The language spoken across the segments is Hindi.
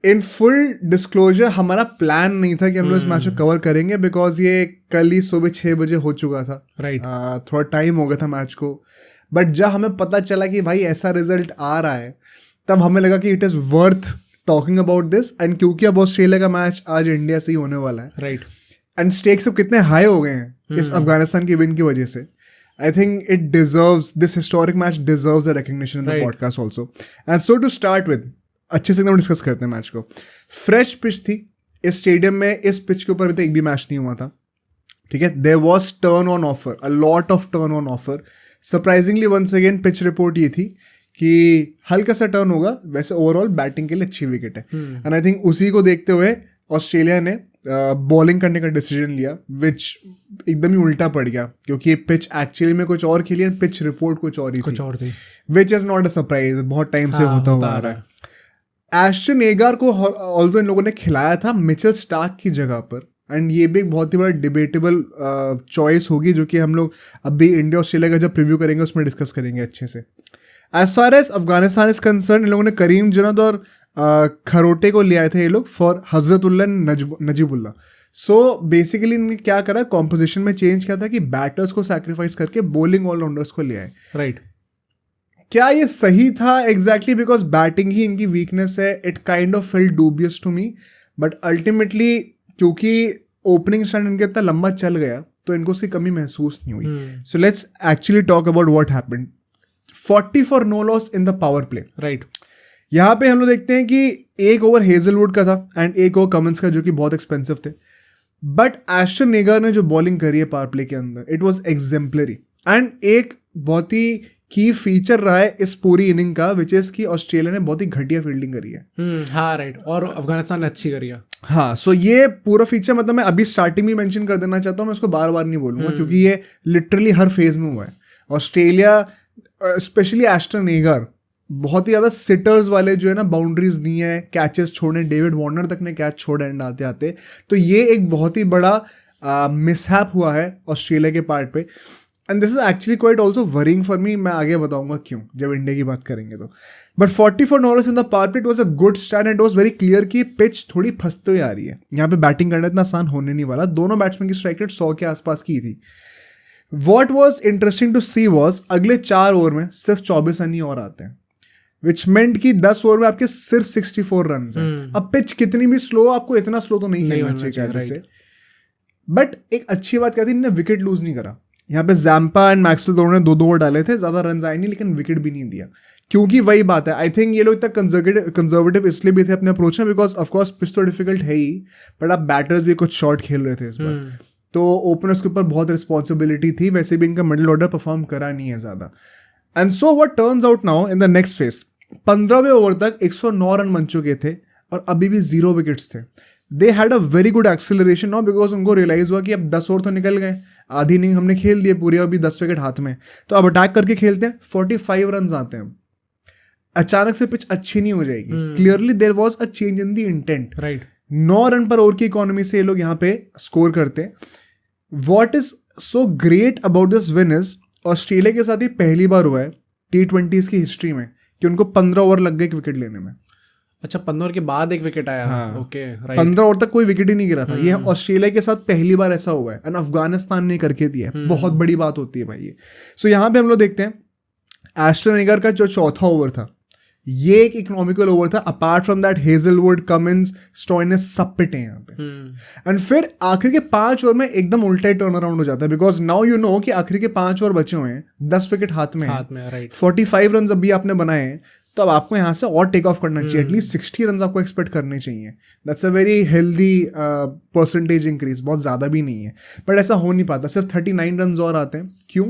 इन फुल डिस्क्लोजर हमारा प्लान नहीं था कि हम लोग इस मैच को कवर करेंगे, बिकॉज ये कल ही सुबह 6 बजे हो चुका था. थोड़ा टाइम हो गया था मैच को. बट जब हमें पता चला कि भाई ऐसा रिजल्ट आ रहा है, तब हमें लगा कि it is worth talking about this. And क्योंकि अब ऑस्ट्रेलिया का मैच आज इंडिया से ही होने वाला है, राइट, एंड स्टेक्स अब कितने हाई हो गए हैं इस अफगानिस्तान की विन की वजह से, I think it deserves, this historic match deserves a recognition in the podcast also. And so to start with, अच्छे से एकदम डिस्कस करते हैं मैच को. फ्रेश पिच थी इस स्टेडियम में. इस पिच के ऊपर भी तो एक भी मैच नहीं हुआ था, ठीक है. There was turn on offer, a lot of turn on offer. Surprisingly once again pitch report ये थी कि हल्का सा टर्न होगा, वैसे ओवरऑल बैटिंग के लिए अच्छी विकेट है. एंड आई थिंक उसी को देखते हुए ऑस्ट्रेलिया ने बॉलिंग करने का डिसीजन लिया, विच एकदम ही उल्टा पड़ गया, क्योंकि पिच एक्चुअली में कुछ और खेली एंड पिच रिपोर्ट कुछ और ही थी. Which is not a surprise, बहुत टाइम से होता हुआ आ रहा है. एस्टन एगार को ऑल्दो इन लोगों ने खिलाया था मिचेल स्टार्क की जगह पर, एंड ये भी एक बहुत ही बड़ा डिबेटेबल चॉइस होगी, जो कि हम लोग अभी इंडिया ऑस्ट्रेलिया का जब प्रीव्यू करेंगे उसमें डिस्कस करेंगे अच्छे से. As far as Afghanistan is concern, इन लोगों ने करीम जन्नत और खरोटे को ले आए थे ये लोग for Hazratullah Najibullah. So basically इन्होंने क्या करा, कॉम्पोजिशन में चेंज किया था कि बैटर्स को सैक्रिफाइस करके बॉलिंग ऑलराउंडर्स को ले आए. राइट. क्या ये सही था एग्जैक्टली, बिकॉज बैटिंग ही इनकी वीकनेस है. It kind of felt dubious to me, but ultimately क्योंकि ओपनिंग स्टैंड इनका इतना लंबा चल गया तो इनको उसकी कमी महसूस नहीं हुई. So let's actually talk about what happened. 40 for no loss in the power play. Right. यहाँ पे हम लोग देखते हैं कि एक ओवर हेजलवुड का था एंड एक ओवर कमिंस का, जो कि बहुत एक्सपेंसिव थे. बट एस्टन एगार ने जो बॉलिंग करी है पावर प्ले के अंदर, इट वाज एग्जेम्पलरी. एंड एक बहुत ही की फीचर रहा है इस पूरी इनिंग का, विच इज कि ऑस्ट्रेलिया ने बहुत ही घटिया फील्डिंग करी है. हाँ राइट. और अफगानिस्तान ने अच्छी करी है. हाँ, सो ये पूरा फीचर मतलब मैं अभी स्टार्टिंग में मेंशन कर देना चाहता हूँ, मैं इसको बार बार नहीं बोलूँगा, क्योंकि ये लिटरली हर फेज में हुआ है. ऑस्ट्रेलिया स्पेशली एस्टन एगार बहुत ही ज़्यादा सिटर्स वाले जो है ना बाउंड्रीज दी हैं, कैचेस छोड़े. डेविड वार्नर तक ने कैच छोड़ा एंड आते आते. तो ये एक बहुत ही बड़ा मिसहैप हुआ है ऑस्ट्रेलिया के पार्ट पे. And this is actually quite also worrying for me. मैं आगे बताऊंगा क्यों जब इंडिया की बात करेंगे तो. But 40 for no loss in the power play, it was a good start and it was very clear कि पिच थोड़ी फंसते हुए आ रही है. यहाँ पे बैटिंग करना इतना आसान होने नहीं वाला. दोनों बैट्समैन की स्ट्राइक रेट 100 के आसपास की थी. What was interesting to see was अगले 4 ओवर में सिर्फ 24 रन ही और आते हैं, विच मेंट कि 10 ओवर में आपके सिर्फ 64 रन हैं. अब पिच कितनी भी स्लो, आपको इतना स्लो तो नहीं खेलना चाहिए से. बट एक अच्छी बात क्या थी, इन्होंने विकेट लूज नहीं करा. यहाँ पे जैम्पा एंड मैक्सवेल दोनों ने 2 ओवर डाले थे, ज़्यादा रन आए नहीं, लेकिन विकेट भी नहीं दिया. क्योंकि वही बात है, आई थिंक ये लोग इतना कंजर्वेटिव इसलिए भी थे अपने अप्रोच में, बिकॉज ऑफकोर्स पिच तो डिफिकल्ट है ही, बट आप बैटर्स भी कुछ शॉट खेल रहे थे इस बार. तो ओपनर्स के ऊपर बहुत रिस्पॉन्सिबिलिटी थी. वैसे भी इनका मिडिल ऑर्डर परफॉर्म करा नहीं है ज़्यादा. And so what turns out now in the next phase, 15वें ओवर तक 109 रन बन चुके थे और अभी भी 0 विकेट्स थे. They had a very good acceleration now, because उनको रियलाइज हुआ कि अब 10 ओवर तो निकल गए, आधी इनिंग हमने खेल दिए पूरी, अभी 10 विकेट हाथ में, तो अब अटैक करके खेलते हैं. 45 रन आते हैं. अचानक से पिच अच्छी नहीं हो जाएगी. Clearly there was a change in the intent. Right. 9 run पर ओवर की इकोनॉमी से ये लोग यहाँ पे स्कोर करते हैं. What is so great about this win is, Australia के साथ ही पहली बार हुआ है T20s की हिस्ट्री में कि उनको 15 ओवर लग गए एक विकेट लेने में. अच्छा, 15 ओवर के बाद एक विकेट आया. हाँ. Okay, right. 15 ओवर तक कोई विकेट ही नहीं गिरा था. ये ऑस्ट्रेलिया के साथ पहली बार ऐसा हुआ है एंड अफगानिस्तान ने करके दिया है. बहुत बड़ी बात होती है भाई ये. सो यहाँ पे हम लोग देखते हैं एस्टन एगार का जो चौथा ओवर था, ये एक इकोनॉमिकल ओवर था. Apart from that Hazlewood, Cummins, Stoinis सब पिटे यहाँ पे. एंड फिर आखिर के 5 ओवर में एकदम उल्टा ही टर्न अराउंड हो जाता है, बिकॉज नाउ यू नो कि आखिर के 5 ओवर बचे हुए हैं, 10 विकेट हाथ में है. राइट. 45 रन अभी आपने बनाए हैं, तो अब आपको यहाँ से और टेक ऑफ करना चाहिए. एटलीस्ट 60 रन आपको एक्सपेक्ट करने चाहिए. That's a very healthy percentage increase. बहुत ज़्यादा भी नहीं है, बट ऐसा हो नहीं पाता. सिर्फ 39 रन और आते हैं. क्यों?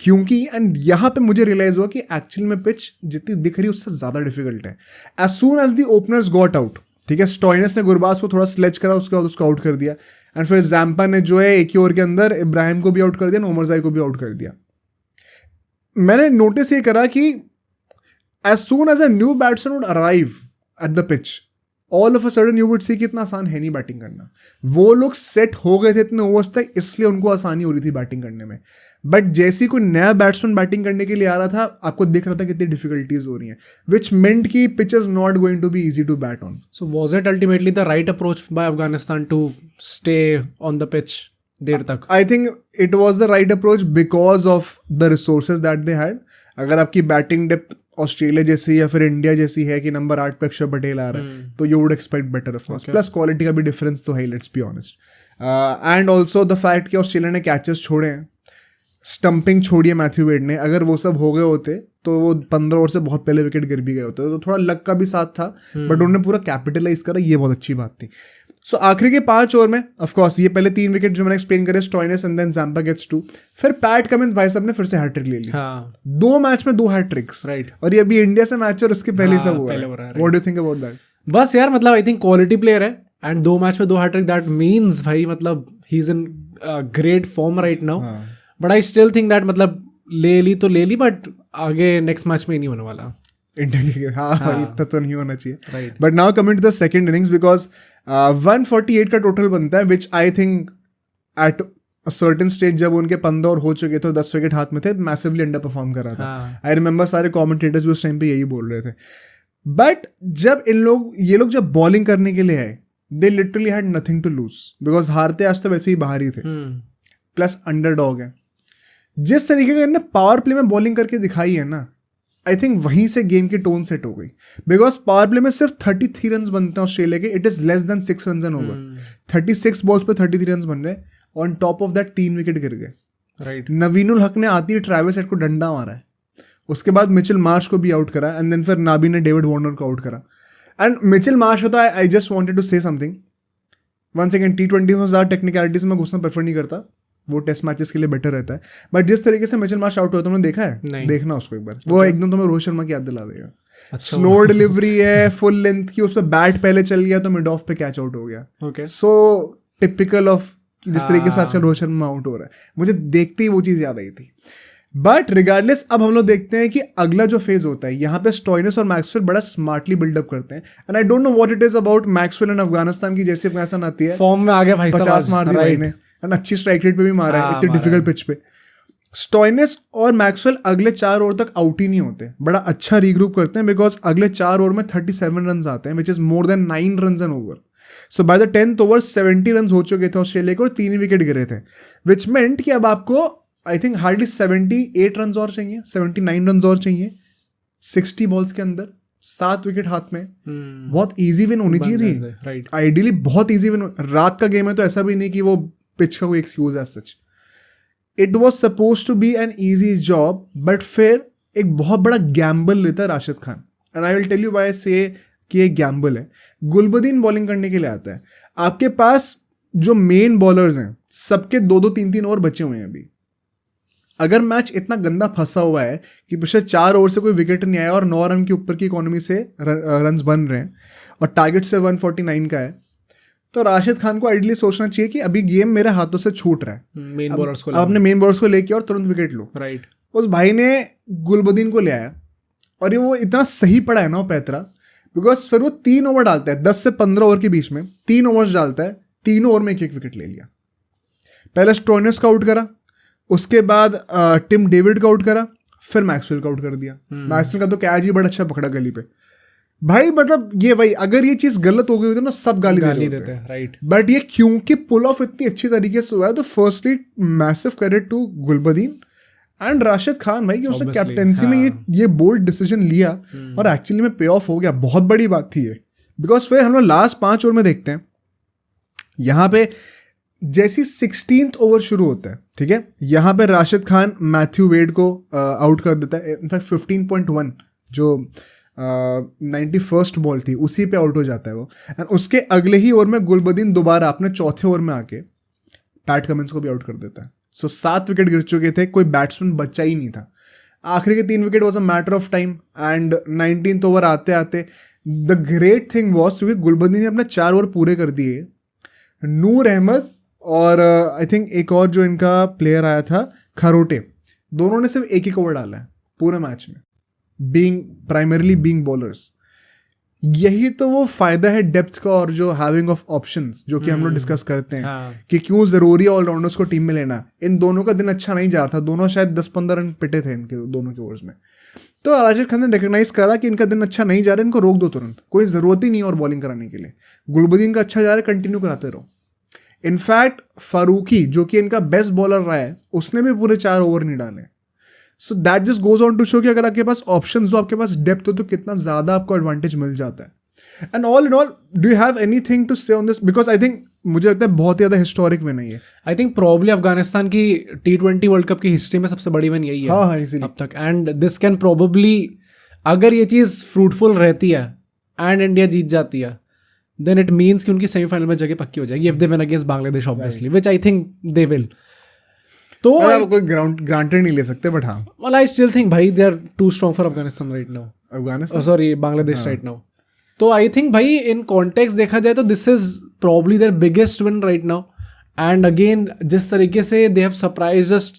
क्योंकि एंड यहाँ पे मुझे रियलाइज हुआ कि एक्चुअल में पिच जितनी दिख रही है उससे ज़्यादा डिफिकल्ट है. As soon as the openers got out, ठीक है, स्टॉइनिस ने गुरबाज को थोड़ा स्लेच करा, उसके बाद उसको आउट कर दिया. एंड फिर जैम्पा ने जो है एक ही ओवर के अंदर इब्राहिम को भी आउट कर दिया, उमरजाई को भी आउट कर दिया. मैंने नोटिस ये करा कि as soon as a new batsman would arrive at the pitch, all of a sudden you would see कि इतना आसान है नहीं बैटिंग करना. वो लोग सेट हो गए थे इतने ओवर्स तक, इसलिए उनको आसानी हो रही थी बैटिंग करने में. बट जैसे ही कोई नया बैट्समैन बैटिंग करने के लिए आ रहा था, आपको दिख रहा था कितनी डिफिकल्टीज हो रही हैं, विच मेंट कि pitch is not going to be easy to bat on. So was it ultimately the right approach by Afghanistan to stay on the pitch देर तक? I think it was the right approach because of the resources that they had. अगर आपकी बैटिंग डेप्थ ऑस्ट्रेलिया जैसी या फिर इंडिया जैसी है कि नंबर 8 पे अक्षर पटेल आ रहा है, तो you would expect better of course. Plus quality का भी डिफरेंस तो है, let's be honest. And also the fact कि ऑस्ट्रेलिया ने कैचेस छोड़े हैं, स्टंपिंग छोड़ी है मैथ्यू वेड ने, अगर वो सब हो गए होते तो वो 15 ओवर से बहुत पहले विकेट गिर भी गए होते. तो थोड़ा लक का भी साथ था, बट उन्होंने पूरा कैपिटलाइज करा, ये बहुत अच्छी बात थी. सो आखिरी के 5 ओवर में ऑफकोर्स ये पहले 3 विकेट जो मैंने एक्सप्लेन करे, Stoinis and then Zampa gets 2, फिर पैट कमिंस भाई साहब ने फिर से हैट्रिक ले ली. हाँ 2 मैच में 2 हैट्रिक्स. राइट. और ये अभी इंडिया से मैच और उसके पहले सब हुआ पहले है. हो रहा है, what do you think about that? बस यार मतलब आई थिंक क्वालिटी प्लेयर है एंड 2 मैच में 2 हैट्रिक, दैट मीन्स भाई मतलब he is in great form right now. But I still think that मतलब ले ली तो ले ली, बट आगे नेक्स्ट मैच में नहीं होने वाला इंडिया के. हाँ भाई इतना तो नहीं होना चाहिए. Right. But now coming to the second innings, because 148 का टोटल बनता है, which I think at a certain stage जब उनके 15 ओवर हो चुके थे और 10 विकेट हाथ में थे, मैसिवली अंडर परफॉर्म कर रहा था. आई रिमेंबर सारे कॉमेंटेटर्स भी उस टाइम पे यही बोल रहे थे. बट जब ये लोग जब बॉलिंग करने के लिए आए, they literally had nothing to lose, because हारते आज तो वैसे ही बाहर ही थे, प्लस अंडरडॉग है. जिस तरीके का इन्होंने पावर प्ले में बॉलिंग करके दिखाई है ना, आई थिंक वहीं से गेम की टोन सेट हो गई. बिकॉज पावर प्ले में सिर्फ 33 रन बनते हैं ऑस्ट्रेलिया के, it is less than 6 run an over. 36 balls पे 33 रन बन रहे, on top of that 3 wicket गिर गए. राइट. नवीनुल हक ने आती है ट्रैविस हेड को डंडा मारा है, उसके बाद मिचेल मार्श को भी आउट करा, एंड देन फिर नाबी ने डेविड वार्नर को आउट करा. एंड मिचेल मार्श होता है, I just wanted to say something one second. T20 में ज़्यादा टेक्निकलिटीज में घुसना प्रेफर नहीं करता, वो टेस्ट मैचेस के लिए बेटर रहता है. बट जिस तरीके से मिचेल मार्श आउट हुआ तुमने देखा है? नहीं. देखना उसको एक बार, वो एकदम तुम्हें रोहित शर्मा की याद दिला देगा. स्लो डिलीवरी है, फुल लेंथ की, उसमें बैट पहले चल गया तो मिड ऑफ पे कैच आउट हो गया. ओके. सो टिपिकल ऑफ जिस तरीके से आजकल रोहित शर्मा आउट हो रहा है, मुझे देखते ही वो चीज़ याद आई थी. बट रिगार्डलेस अब हम लोग देखते हैं कि अगला जो फेज होता है, यहाँ पे स्टॉइनिस और मैक्सवेल बड़ा स्मार्टली बिल्डअप करते हैं. And I don't know what it is about Maxwell and Afghanistan की, जैसे अफगानिस्तान आती है फॉर्म में आ गया भाई साहब, 50 मार दी भाई ने, एंड अच्छी स्ट्राइक रेट पे भी मारा है इतनी डिफिकल्ट पिच पे. स्टॉइनिस और मैक्सवेल अगले 4 ओवर तक आउट ही नहीं होते, बड़ा अच्छा रीग्रुप करते हैं, बिकॉज अगले 4 ओवर में 37 रन आते हैं, which is more than 9 run an over. So by the 10th over 70 run हो चुके थे ऑस्ट्रेलिया को और 3 विकेट गिरे थे, विच मेंट कि अब आपको आई थिंक हार्डली 78 रन और चाहिए, 79 रन और चाहिए 60 बॉल्स के अंदर, 7 विकेट हाथ में. बहुत इजी विन होनी चाहिए थी. राइट. आइडियली बहुत इजी विन. रात का गेम है तो ऐसा भी नहीं कि वो पिच का कोई एक्सक्यूज है such. It was suppose to be an easy job, but फिर एक बहुत बड़ा गैम्बल लेता है Rashid Khan. And I will tell you why से कि एक गैम्बल है. गुलबदीन बॉलिंग करने के लिए आता है, आपके पास जो मेन बॉलर्स हैं सबके 2-2 3-3 ओवर बचे हुए हैं अभी. अगर मैच इतना गंदा फंसा हुआ है कि पिछले 4 ओवर से कोई विकेट नहीं आया और 9 रन के ऊपर की इकोनॉमी से रन्स बन रहे हैं और टारगेट से 149 का है, तो राशिद खान को आइडियली सोचना चाहिए कि अभी गेम मेरे हाथों से छूट रहा है, मेन बॉलर्स को आपने मेन बॉलर्स को लेके और तुरंत विकेट लो. राइट. उस भाई ने गुलबदीन को ले आया और ये वो इतना सही पड़ा है ना पैतरा, बिकॉज फिर वो 3 ओवर डालता है, 10 से 15 ओवर के बीच में 3 ओवर्स डालता है, 3 ओवर में 1-1 विकेट ले लिया. पहले स्टोइनिस का आउट करा, उसके बाद टिम डेविड का आउट करा, फिर मैक्सवेल का आउट कर दिया. मैक्सवेल का तो कैच ही बड़ा अच्छा पकड़ा गली पे भाई. मतलब ये भाई अगर ये चीज गलत हो गई होती ना सब गाली देते हैं. राइट. बट ये क्योंकि पुल ऑफ इतनी अच्छी तरीके से हुआ है, तो firstly massive credit to Gulbadin and Rashid Khan भाई कि उसने कैप्टेंसी में ये बोल्ड डिसीजन लिया और एक्चुअली में पे ऑफ हो गया. बहुत बड़ी बात थी ये, बिकॉज फिर हम लोग लास्ट 5 ओवर में देखते हैं, यहाँ पे जैसी 16th ओवर शुरू होता है, ठीक है, यहाँ पे राशिद खान मैथ्यू वेड को आउट कर देता है. इनफैक्ट 15.1 जो 91st बॉल थी उसी पे आउट हो जाता है वो. एंड उसके अगले ही ओवर में गुलबदीन दोबारा अपने चौथे ओवर में आके पैट कमिंस को भी आउट कर देता है. सो 7 विकेट गिर चुके थे, कोई बैट्समैन बचा ही नहीं था. आखिरी के 3 wicket was a matter of time. And 19th over आते आते द ग्रेट थिंग वॉज क्योंकि गुलबदीन ने अपने 4 ओवर पूरे कर दिए. नूर अहमद और आई थिंक एक और जो इनका प्लेयर आया था खरोटे, दोनों ने सिर्फ 1-1 ओवर डाला है पूरे मैच में, प्राइमरली बीइंग बॉलर्स. यही तो वो फायदा है डेप्थ का और जो हैविंग ऑफ ऑप्शंस जो कि हम लोग डिस्कस करते हैं हाँ. कि क्यों जरूरी है ऑलराउंडर्स को टीम में लेना. इन दोनों का दिन अच्छा नहीं जा रहा था, दोनों शायद 10-15 रन पिटे थे इनके दोनों के ओवर्स में. तो राशिद खान ने रिकग्नाइज करा कि इनका दिन अच्छा नहीं जा रहा है, इनको रोक दो तुरंत, कोई ज़रूरत ही नहीं है और बॉलिंग कराने के लिए. गुलबदीन का अच्छा जा रहा है, कंटिन्यू कराते रहो. इनफैक्ट फारूकी जो कि इनका बेस्ट बॉलर रहा है उसने भी पूरे 4 ओवर नहीं डाले. So that just goes on to show कि अगर आपके पास ऑप्शंस हो, आपके पास डेप्थ हो, तो कितना ज़्यादा आपको एडवांटेज मिल जाता है. And all in all, do you have anything to say on this? Because I think मुझे लगता है बहुत ही ज़्यादा हिस्टोरिक विन है ये. आई थिंक प्रॉब्ली अफगानिस्तान की T20 वर्ल्ड कप की हिस्ट्री में सबसे बड़ी विन यही है. हाँ इसीलिए अब तक. एंड दिस कैन प्रोबेबली, अगर ये चीज़ फ्रूटफुल रहती है एंड इंडिया जीत जाती है, देन इट मीन्स कि उनकी सेमीफाइनल में जगह पक्की हो जाएगी if they win against Bangladesh obviously, which I think they will. तो कोई ग्रांटेड नहीं ले सकते, बट हाँ well, I still think भाई they are too strong for Afghanistan right now. Afghanistan Sorry, Bangladesh right now. तो आई थिंक भाई इन कॉन्टेक्स्ट देखा जाए तो this is probably their biggest win right now. And again जिस तरीके से they have surprised us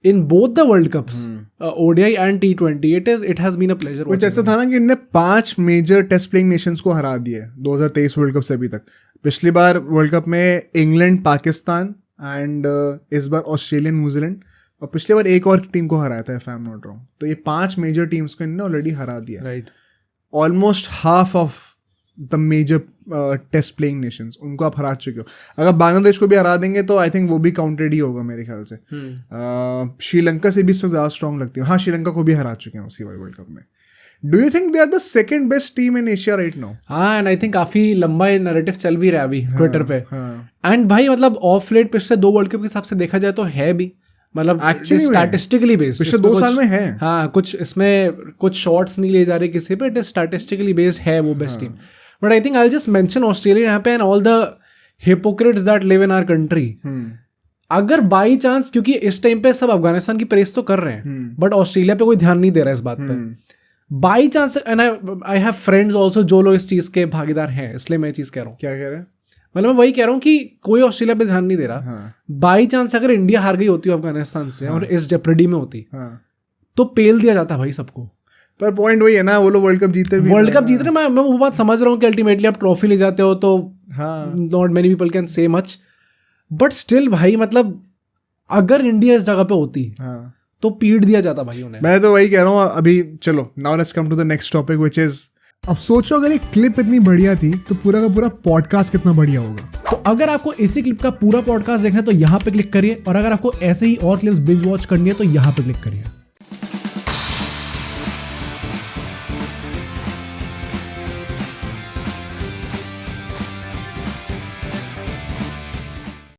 in both the world cups, ODI and T20, it has been a pleasure. कुछ ऐसा था ना कि इनने 5 मेजर टेस्ट प्लेइंग नेशंस को हरा दिए 2023 वर्ल्ड कप से अभी तक. पिछली बार वर्ल्ड कप में इंग्लैंड, पाकिस्तान एंड इस बार ऑस्ट्रेलिया, न्यूजीलैंड, और पिछली बार एक और टीम को हराया था if I am not wrong. तो ये 5 मेजर टीम्स को इन्होंने ऑलरेडी हरा दिया. Right. Almost half of the major test playing nations उनको आप हरा चुके हो. अगर बांग्लादेश को भी हरा देंगे तो आई थिंक वो भी काउंटेड ही होगा मेरे ख्याल से. श्रीलंका से भी इसमें ज़्यादा स्ट्रॉन्ग लगती है. हाँ, श्रीलंका को भी हरा चुके हैं उसी वर्ल्ड कप में. Do you think they are the second best team in Asia right now? हाँ, एंड आई थिंक काफी लंबा ये नैरेटिव चल भी रहा है अभी ट्विटर पे. एंड भाई मतलब ऑफ लेट पिछले 2 वर्ल्ड कप के हिसाब से देखा जाए तो है भी, मतलब स्टैटिस्टिकली बेस्ड. पिछले 2 साल में है. हाँ, कुछ इसमें कुछ शॉट्स नहीं ले जा रहे किसी पे, इट इज स्टैटिस्टिकली बेस्ड है वो best team. But I think I just mention Australia यहाँ पे and all the hypocrites that live in our country. अगर बाई चांस, क्योंकि इस टाइम पे सब अफगानिस्तान की प्रेस तो कर रहे हैं बट ऑस्ट्रेलिया पे कोई ध्यान नहीं दे रहा है इस बात पे. By chance, and I have friends also जो लोग इस चीज के भागीदार हैं, इसलिए मैं ये चीज कह रहा हूँ. क्या कह रहे हैं? मतलब मैं वही कह रहा हूँ कि कोई ऑस्ट्रेलिया पे ध्यान नहीं दे रहा. बाई चांस अगर इंडिया हार गई होती अफगानिस्तान से और इस जेप्रडी में होती तो पेल दिया जाता भाई सबको. पर पॉइंट वही है ना, वो लोग वर्ल्ड कप जीते भी. वर्ल्ड कप जीत रहे, मैं वो बात समझ रहा हूँ कि अल्टीमेटली आप ट्रॉफी ले जाते हो तो not many people can say much, but still भाई मतलब अगर इंडिया इस जगह पे होती तो पीट दिया जाता भाई उन्हें. मैं तो वही कह रहा हूँ अभी. चलो now let's come to the next topic which is, अब सोचो अगर एक क्लिप इतनी बढ़िया थी तो पूरा का पूरा पॉडकास्ट कितना बढ़िया होगा. तो अगर आपको इसी क्लिप का पूरा पॉडकास्ट देखना है तो यहाँ पे क्लिक करिए, और अगर आपको ऐसे ही और क्लिप्स बिंज वॉच करनी है तो यहाँ पे क्लिक करिए.